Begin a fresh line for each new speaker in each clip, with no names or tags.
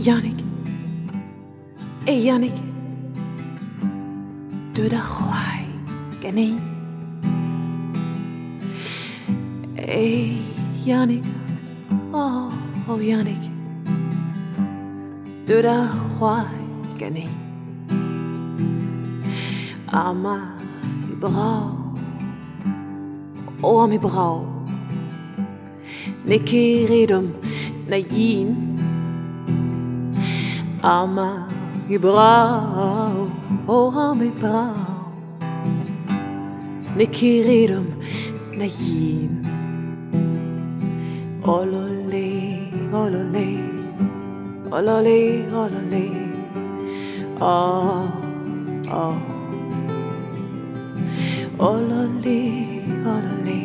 Yannick, hey Yannick, du der hoai gani. Hey Yannick, oh Yannick, du der hoai gani. Ama i brau, om i brau, nekeredum na yin. Ama i brau, om i brau, nekeredum na yin. Olole, olole, olole, olole, oh, oh. Olole, olole,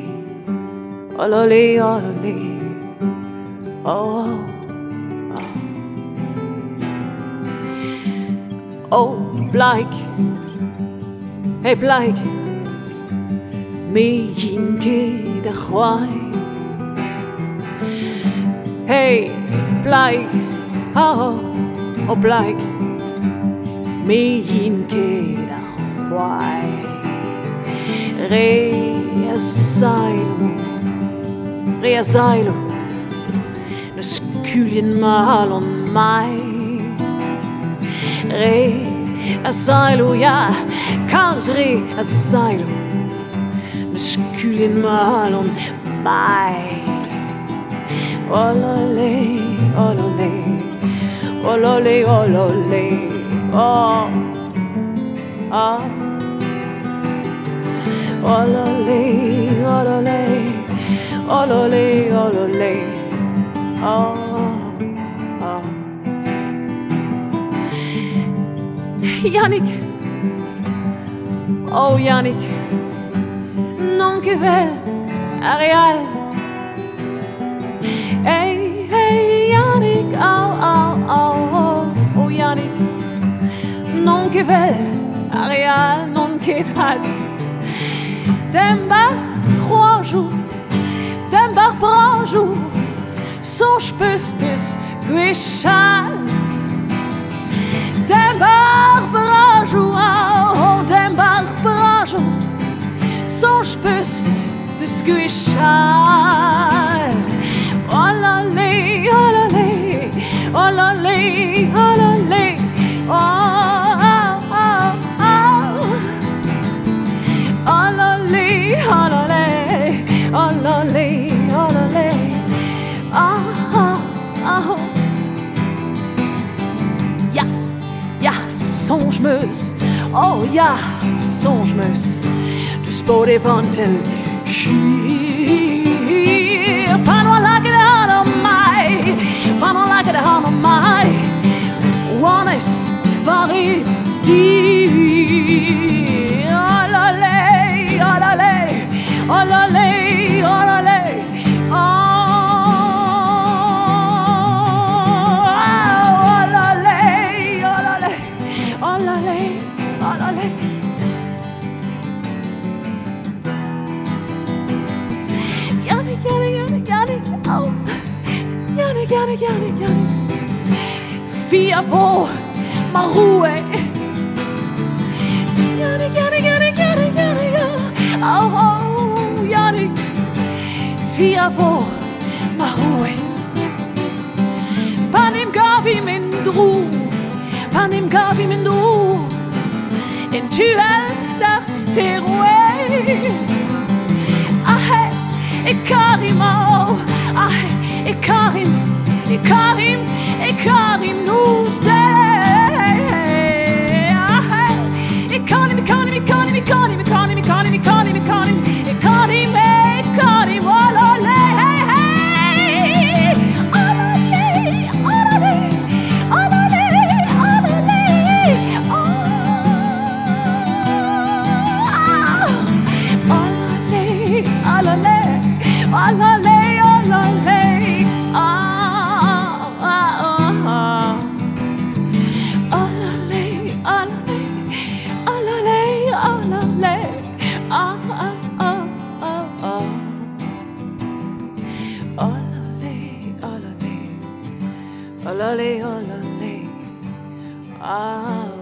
olole, olole, oh, oh. Oh, Blake, hey Blake, me yinke de khwai. Hey Blake, oh Blake, me yinke de khwai. Reazailo, nu skyljen mal om mig. Reazailo, ja, kalles reazailo, nu skyljen mal om mig. Olole, olole, olole, olole, oh, oh. Olole, olole, olole, olole, oh, oh. Yannick, oh Yannick, non che vel, Ariel. Hey, hey Yannick, oh, oh, oh, oh Yannick, non che vel, Ariel, non che tat. Den bar crojo, den bar brojo, so spüstes Guichal. Den bar brojo, oh, den bar brojo, so spüstes Guichal. Olale, olale, olale, olale, oh. Olole, olole, oh, oh, oh. Ja, ja, songemeus, oh ja, songemeus. Du spår det van til hier. Pano like det han om mig, pano like det han om mig. Ones var i dir. Olole, olole, olole. Olole, oh, olole, olole, olole, olole. Yannick, Yannick, Yannick, Yannick, oh, Yannick, Yannick, Yannick, Yannick. Fire vor, Marue. Yannick, Yannick, Yannick, Yannick, Yannick, oh, oh. Yannick, fire vor, Marue. Panim gavi min dro, panim gavi min dro. En tuel der steroe. Ahe, Karim, oh, ahe, Karim, Karim, Karim, nous stay. Ahe, Karim, Karim, Karim, Karim, Karim, Karim, Karim, Karim. Olole, olole. Ah.